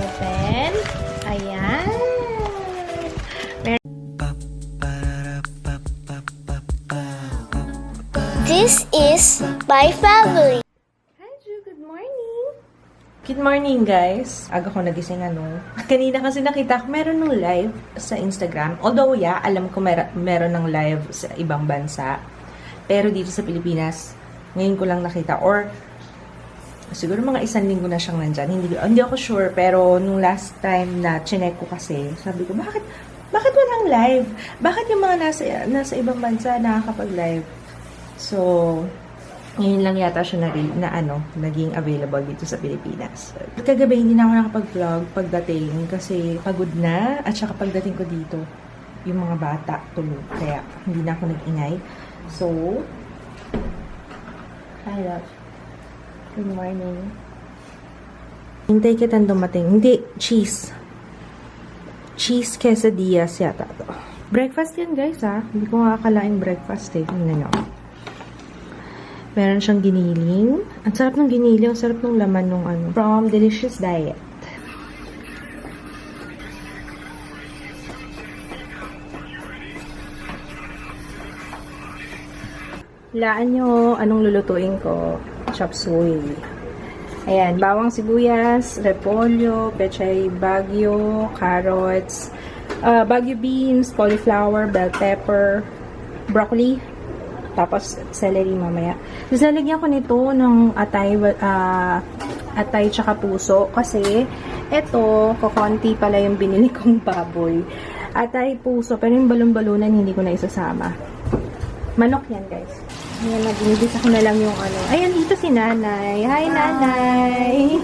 Open. Ayan. This is my family. Hi, Ju. Good morning. Good morning, guys. Aga ko nagising Kanina kasi nakita ko meron ng live sa Instagram. Although, alam ko meron ng live sa ibang bansa. Pero dito sa Pilipinas, ngayon ko lang nakita. Or, siguro mga 1 linggo na siyang nandyan. Hindi ako sure, pero nung last time na chinek ko kasi, sabi ko, bakit walang live? Bakit yung mga nasa ibang bansa nakakapag-live? So, ngayon lang yata siya naging available dito sa Pilipinas. Kagabi, hindi na ako nakapag-vlog pagdating kasi pagod na. At saka pagdating ko dito, yung mga bata tulog. Kaya, hindi na ako nag-ingay. So, hi love. Good morning. Hintay kitang dumating. Hindi, cheese. Cheese quesadillas yata to. Breakfast yan guys Hindi ko makakalaing breakfast Tingnan nyo. Meron siyang giniling. Ang sarap ng giniling. Ang sarap ng laman ng From Delicious Diet. Laan nyo anong lulutuin ko. Chop suey. Ayan. Bawang sibuyas, repolyo, pechay bagyo, carrots, bagyo beans, cauliflower, bell pepper, broccoli, tapos celery mamaya. Tapos lalagyan ko nito ng atay tsaka puso kasi eto, kukonti pala yung binili kong baboy. Atay, puso, pero yung balon-balunan hindi ko na isasama. Manok yan guys. Ayan, nag-inibis ako na lang yung Ayan, dito si nanay. Hi, nanay!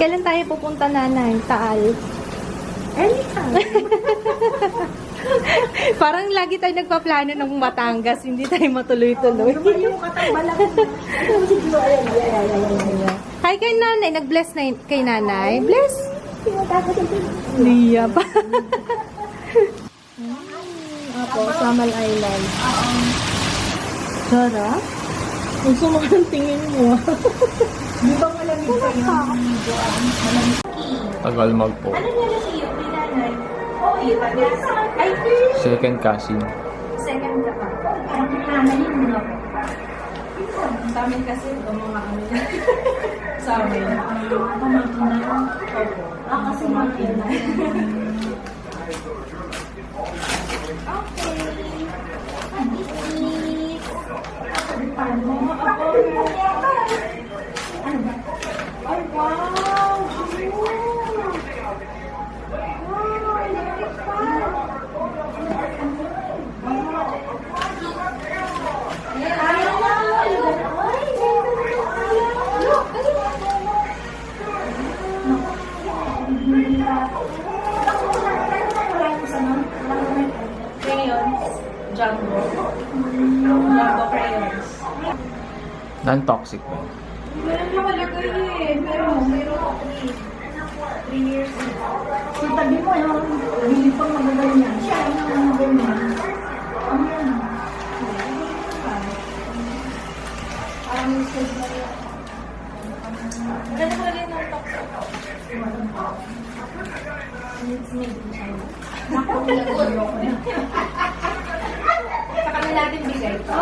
Kailan tayo pupunta, nanay? Taal. Anytime. Parang lagi tayo nagpaplano ng Batangas, hindi tayo matuloy-tuloy. Hi kay nanay, nag-bless na kay nanay. Bless. Liya pa. Apo, Samal Island. Sarap. Ang sumak ng tingin mo. Di ba malamig pa yung malamig? Tagal magpo. Ano nila sa iyo, nanay? Oo, Second cousin. Second ka pa. Parang nanay mo. Sa amin kasi, mga sa amin. Pamangkin na. Opo. Kasi pamangkin na. Paano? Ay, wow! Crayons. Jumbo. Jumbo crayons. Non-toxic ba? Meron nakalagay Meron ako 3 years. So, tabi mo, hindi pang magaganyan. Siya, ang magaganyan. Ano yan? Parang misal ba yun? Maganda nakalagay ng toxic. It's made in China. Ako, nilaguro ko yun. Sa kanila natin bigay ito.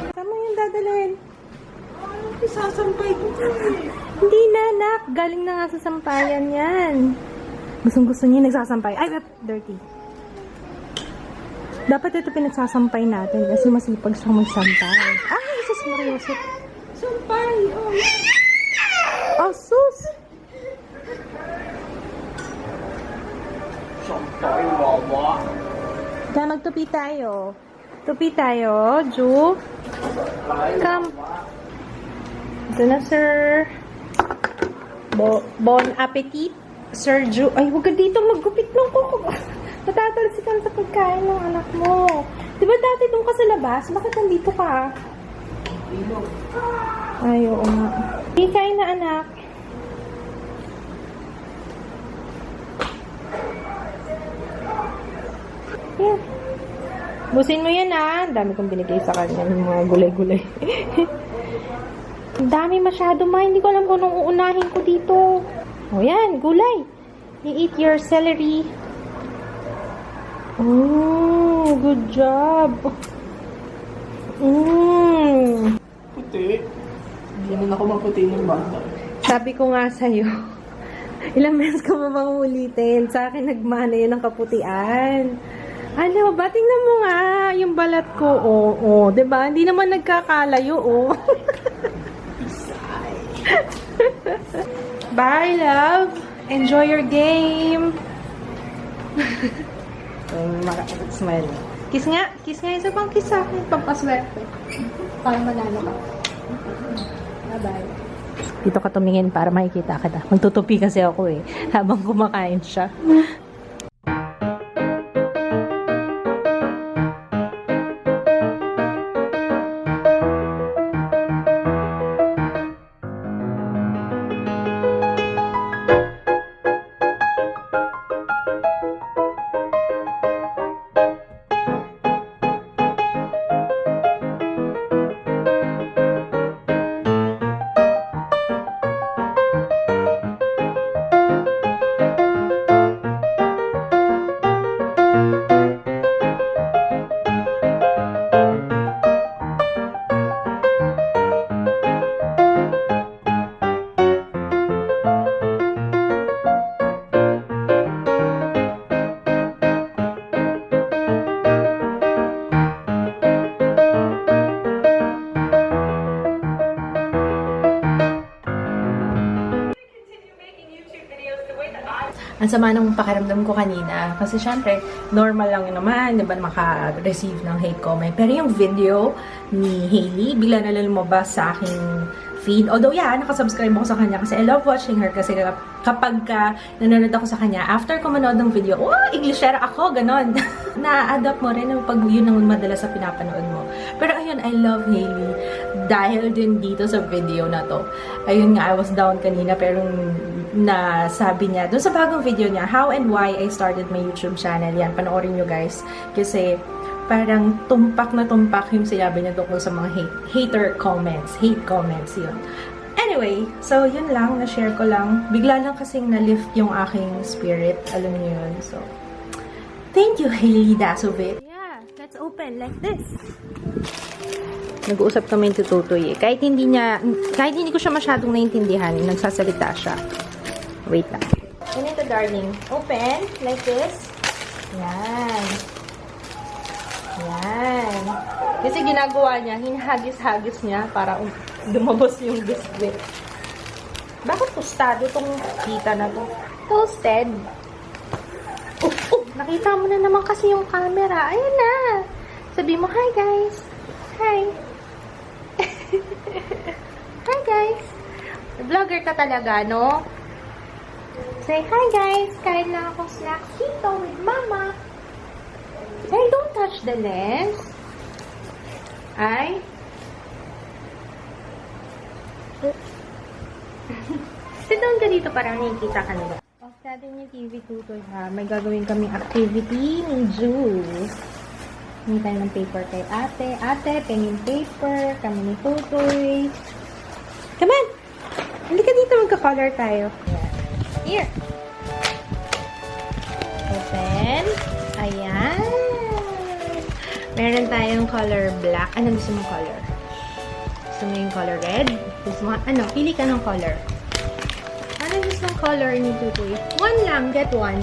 Tama yung dadalhin. Isasampay ko. Hindi na, anak. Galing na nga sa sampayan yan. Gustong-gusto niya nagsasampay. Ay, dirty. Dapat ito pinagsasampay natin kasi masipag siyang magsampay. Ay, sus, Mariosip. Sampay! Oh, sus! Sampay, wawa. Kaya magtupi tayo. Tupi tayo, Ju. Come. Ito na, sir. Bon appetit. Sir Ju. Ay, huwag ka dito maggupit ng kuko. Matatalsikan sa pagkain ng anak mo. Diba dati doon ka sa labas? Bakit nandito ka? Ay, oo nga. Hindi kain na, anak. Here. Busin mo yan, ah. Ang dami kong binigay sa kanya ng mga gulay-gulay. Ang dami masyado, ma. Hindi ko alam kung anong uunahin ko dito. O yan, gulay. You eat your celery. Oh, good job. Puti. Hindi naman ako maputi ng bata. Sabi ko nga sa'yo, ilang beses ko ba bang ulitin? Sa akin, nagmana yan ng kaputian. Ano ba? Tingnan mo nga yung balat ko. Oo, diba? Hindi naman nagkakalayo, oh. Bye, love. Enjoy your game. Smile. Kiss nga. Kiss nga. Isa pang kiss sa akin. Pampaswerte. Para manalo ka. Bye-bye. Dito ka tumingin para makikita ka na. Magtutupi kasi ako eh. Habang kumakain siya. Ang sama ng pakiramdam ko kanina. Kasi syempre, normal lang yun naman, di ba, maka-receive ng hate comment. Pero yung video ni Hailey, bigla na lang lumabas sa aking feed. Although, yeah, nakasubscribe ako sa kanya kasi I love watching her kasi kapag nanonood ako sa kanya, after ko manood ng video, oh, Englishera ako, ganon. Na-adapt mo rin pag yun ang madalas sa pinapanood mo. Pero ayun, I love Hailey. Dahil din dito sa video na to. Ayun nga, I was down kanina pero na sabi niya, dun sa bagong video niya, how and why I started my YouTube channel. Yan, panoorin nyo guys. Kasi parang tumpak na tumpak yung sinabi niya tungkol sa mga hate comments, yun. Anyway, so yun lang, na-share ko lang. Bigla lang kasing na-lift yung aking spirit, alam niyo yun. So, thank you, Hailey Dasovit. Yeah, let's open like this. Nag-uusap kami yung tututoy eh. Kahit hindi ko siya masyadong naintindihan, nagsasalita siya. Wait lang. Ganito, darling. Open, like this. Yan. Yan. Kasi ginagawa niya, hinahagis-hagis niya para lumabas yung biscuit. Bakit tostado tong kita na to? Toasted. Nakita mo na naman kasi yung camera. Ayan na. Sabi mo, hi guys. Hi. Hi guys. Vlogger ka talaga, no? Say, hi guys. Kain na ako snacks dito with mama. Hey, don't touch the lens. Ay. Sit down ka dito para nakikita ka nila. Off natin yung TV tutoy ha. May gagawin kaming activity ni Jules. Hindi tayo ng paper kay ate. Ate, penguin paper. Kami ni tutoy. Come on! Halika dito, magka-color tayo. Here. Open. Ayan. Meron tayong color black. Ano gusto mong color? Gusto mo yung color red? Gusto mo, ano? Pili ka ng color. Ano gusto mong color ni Tutoy? One lang. Get one.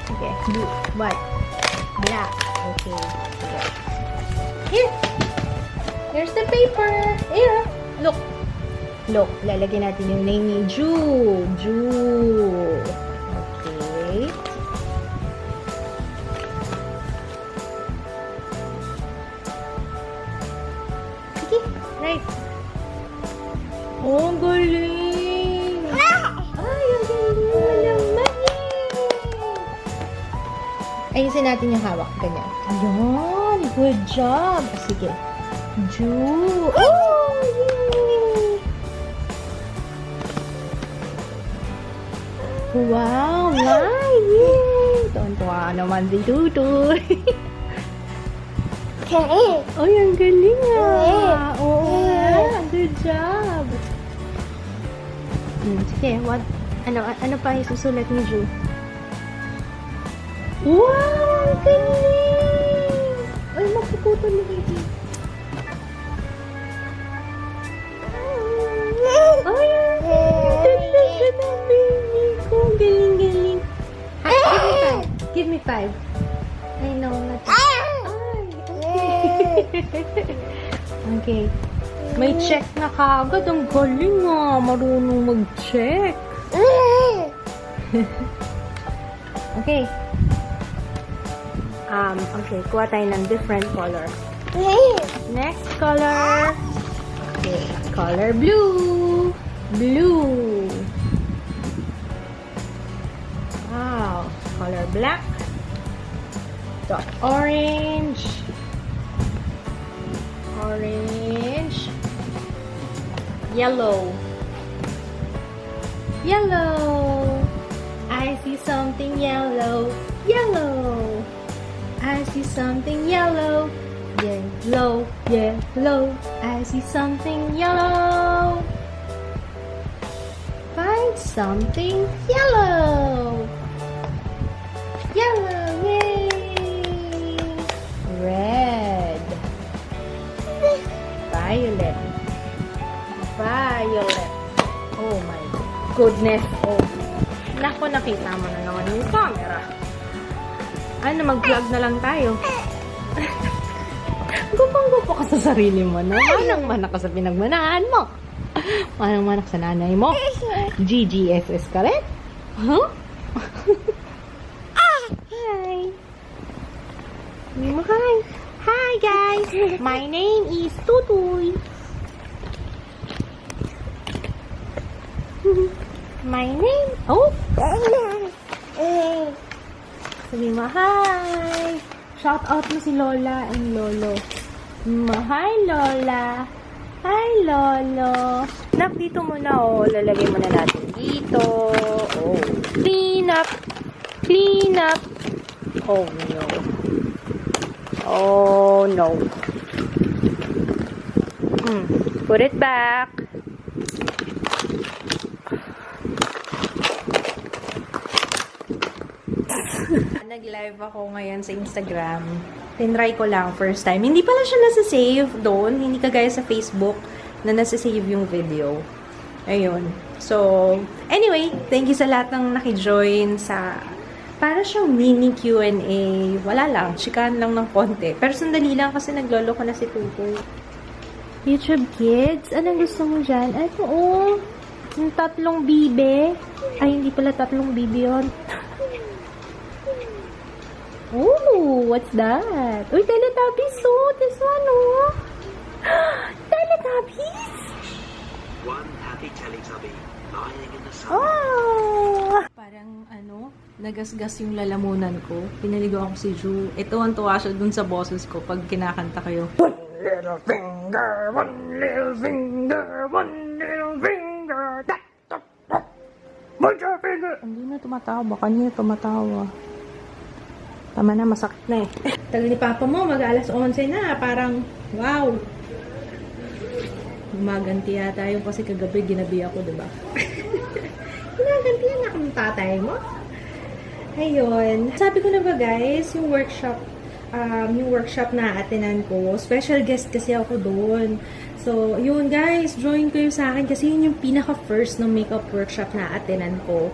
Okay. Blue. What? Black. Okay. Okay. Here. Here's the paper. Here. Look. Look. Lalagyan natin yung name ni Ju. Ju. Okay. Sige. Right. Oh, ang galing. Ay, ang galing. Malaman. Ayusin natin yung hawak. Ganyan. Ayan. Good job. Sige. Ju. Oh, yay. Wow. Nice. Yay. Tuwan-tuwa naman si Tutoy. Okay. Ay, ang galing ah. Oo nga. Good job. Sige, ano pa isusulat ni Ju? Wow! Ang galing! Ay, magpuputol ni Baby. Ay, ang ng baby ko. Galing-galing. Give me five. I know, not Okay. May check na kaagad. Ang galing ah. Marunong mag-check. Okay. Okay. Kuha tayo ng different color. Next color. Okay. Color blue. Blue. Wow. Color black. Dot orange. Orange. Yellow. Yellow. I see something yellow. Yellow. I see something yellow. Yellow. Yellow. I see something yellow. Find something yellow. Yellow. Yay. Red. Violet. Violet. Oh my goodness. Oh. Naku, nakita mo na naman yung camera. Ano, mag-vlog na lang tayo. Gupang-gupo ka sa sarili mo, no? Manang-manak ka sa pinagmanahan mo. Manang-manak sa nanay mo. GGSS ka rin? Huh? Hi. Hi. Hi, guys. My name is Tutoy. My name? Oh. Sabi mo, hi. Shout out mo si Lola and Lolo. Hi, Lola. Hi, Lolo. Nak, dito muna, oh. Lalagay muna natin dito. Oh. Clean up. Clean up. Oh, no. Oh, no. Put it back. Nag-live ako ngayon sa Instagram. Tinry ko lang first time. Hindi pala siya nasa-save doon. Hindi kagaya sa Facebook na nasa-save yung video. Ayun. So, anyway, thank you sa lahat ng nakijoin sa para siyang mini Q&A. Wala lang. Chikahan lang ng konti. Pero sandali lang kasi naglolo ko na si Tutoy. YouTube Kids, anong gusto mo dyan? Ito, oh. Yung tatlong bibe. Ay, hindi pala tatlong bibe yun. Oh, what's that? Uy, Teletubbies, oh. This one, oh. Teletubbies? One happy Teletubby lying in the sun. Oh! Parang, nagasgas yung lalamunan ko. Pinaligo ako si Ju. Ito ang tuwa siya dun sa boses ko pag kinakanta kayo. One little finger, one little finger, one little finger. One little finger. Hindi na tumatawa. Baka niya tumatawa. Tama na, masakit na eh. Tagal ni Papa mo, mag-alas 11 na. Parang, wow. Gumaganti yata yung kasi kagabi ginabi ako, diba? Gumaganti yan ako ng tatay mo. Ayun. Sabi ko na ba guys, yung workshop na atinan ko, special guest kasi ako doon. So, yun guys, join kayo sa akin kasi yun yung pinaka-first ng makeup workshop na atinan ko.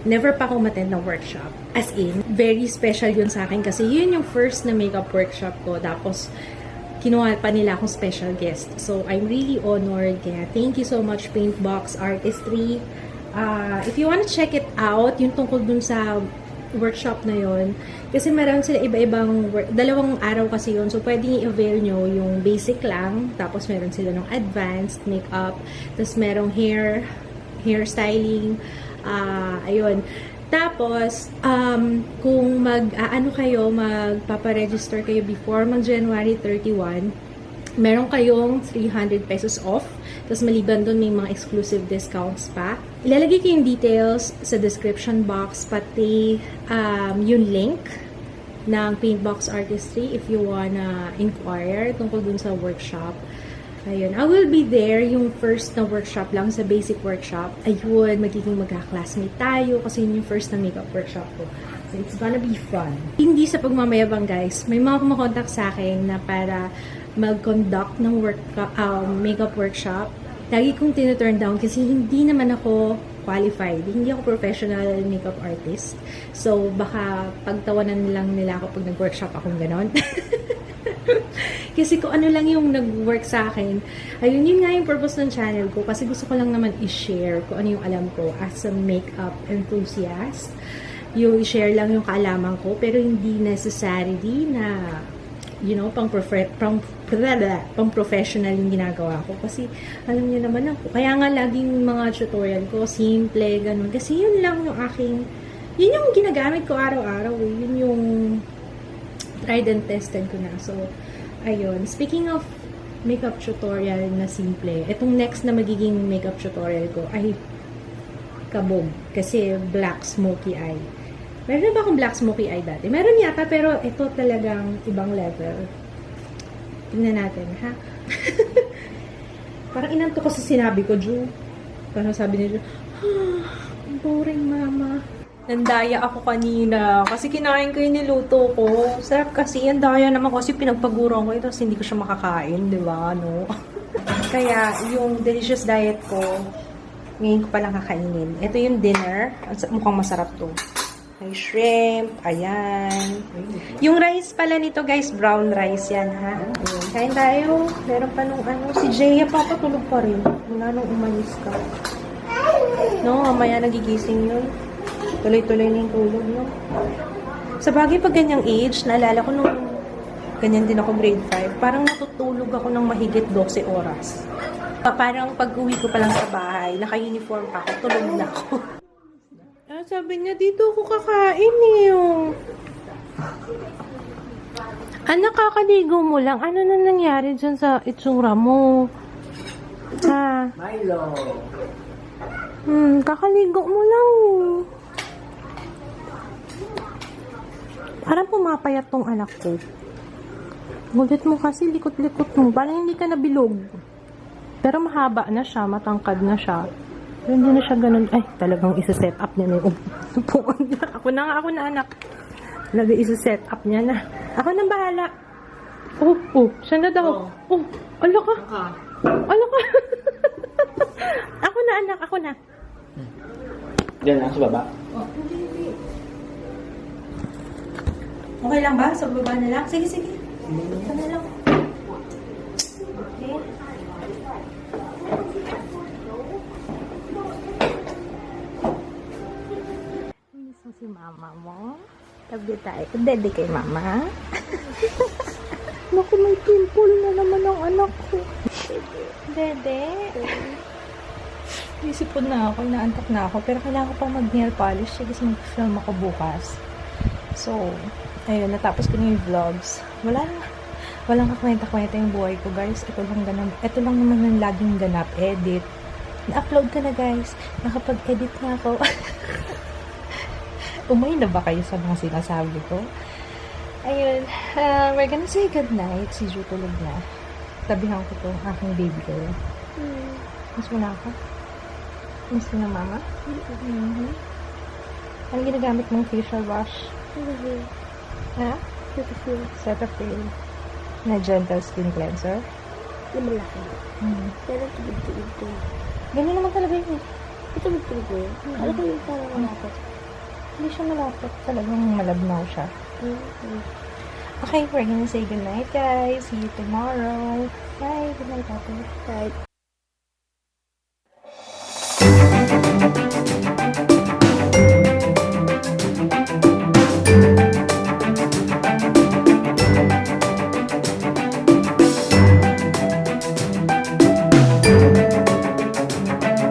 Never pa ako umattend ng workshop. As in, very special yun sa akin kasi yun yung first na makeup workshop ko. Tapos, kinuha pa nila akong special guest. So, I'm really honored. Kaya, thank you so much, Paintbox Artistry. If you wanna check it out, yung tungkol dun sa workshop na yun. Kasi meron sila iba-ibang, dalawang araw kasi yun. So, pwedeng i-avail nyo yung basic lang. Tapos, meron sila ng advanced makeup. Tapos, merong hairstyling. Ayun. Tapos, kung magpaparegister kayo before mag-January 31, meron kayong 300 pesos off Tapos maliban doon, may mga exclusive discounts pa. Ilalagay ko yung details sa description box, pati yung link ng Paintbox Artistry if you wanna inquire tungkol dun sa workshop. Ayun, I will be there yung first na workshop lang, sa basic workshop. Ayun, magiging magka-classmate tayo kasi yun yung first na makeup workshop ko. So, it's gonna be fun. Hindi sa pagmamayabang, guys. May mga kumakontak sa akin na para mag-conduct ng makeup workshop. Lagi kong tinuturn down kasi hindi naman ako qualified. Hindi ako professional makeup artist. So, baka pagtawanan lang nila ako pag nag-workshop akong ganon. Kasi kung ano lang yung nag-work sa akin, ayun, yun nga yung purpose ng channel ko. Kasi gusto ko lang naman i-share kung ano yung alam ko as a makeup enthusiast. Yung i-share lang yung kaalaman ko, pero hindi necessarily na, you know, pang-professional yung ginagawa ko. Kasi, alam niyo naman ako, kaya nga laging mga tutorial ko, simple, ganun. Kasi yun lang yung yun yung ginagamit ko araw-araw. Yun yung tried and tested ko na. So, ayun. Speaking of makeup tutorial na simple, itong next na magiging makeup tutorial ko ay kabog. Kasi black smoky eye. Meron na ba akong black smoky eye dati? Meron yata, pero ito talagang ibang level. Tingnan natin, ha? Parang inanto ko sa sinabi ko, Ju. Parang sabi ni Ju, boring, mama. Nandaya ako kanina kasi kinain ko yung niluto ko. Sarap kasi. Ang daya naman kasi pinagpaguran ko ito kasi hindi ko siya makakain, di ba? No? Kaya yung delicious diet ko, ngayon ko palang kakainin. Ito yung dinner. Mukhang masarap to. May shrimp. Ayan. Yung rice pala nito, guys, brown rice yan, ha? Ayan. Kain tayo. Meron pa nung si Jaya pa patulog pa rin. Mula nung umalis ka. No, mamaya nagigising yun. Tuloy-tuloy na yung tulog, no? Sa bagay, pag ganyang age, naalala ko nung ganyan din ako grade 5, parang natutulog ako ng mahigit 12 oras. Parang pag-uwi ko pa lang sa bahay, naka-uniform pa ako, tulog na ako. Sabi niya, dito ako kakain yung... nakakaligo mo lang. Ano na nangyari dyan sa itsura mo? Ha? Milo! Kakaligo mo lang. Parang pumapayat tong anak ko. Gulit mo kasi, likot-likot mo. Parang hindi ka nabilog. Pero mahaba na siya, matangkad na siya. Pero hindi na siya ganun. Ay, talagang isa-set up niya na yung upuan niya. Ako na anak. Talaga isa-set up niya na. Ako nang bahala. Siya na daw. Ala ka. Ako na, anak, ako na. Diyan lang sa baba. Okay lang ba? Sa baba na lang? Sige. Ito na lang. Okay. Miss mo si mama mo? Tabi tayo. Dede kay mama. Naku, may pimple na naman ang anak ko. Dede. Isipon na ako, naantok na ako. Pero kailangan ko pang mag-nail polish kasi mag-film ako bukas. So, ayun, natapos ko na yung vlogs. Walang kakwenta-kwenta yung buhay ko, guys. Ito lang naman ang laging ganap, edit. Na-upload ka na, guys. Nakapag-edit na ako. Umay na ba kayo sa mga sinasabi ko? Ayun, we're gonna say goodnight. Si Ju tulog na. Tabihan ko to, aking baby girl. Miss mo na ako? Miss mo na mama? Ano ginagamit mong facial wash? Ha? Cetaphil. Na gentle skin cleanser? Yung malaki. Pero tubig-tubig ko. Ganyan naman talaga yun. Ito tubig ko. Alam ko yung parang malapot. Hindi siya malapot. Talagang malabnaw siya. Okay, we're gonna say goodnight, guys. See you tomorrow. Bye. Good night, Ate. Right.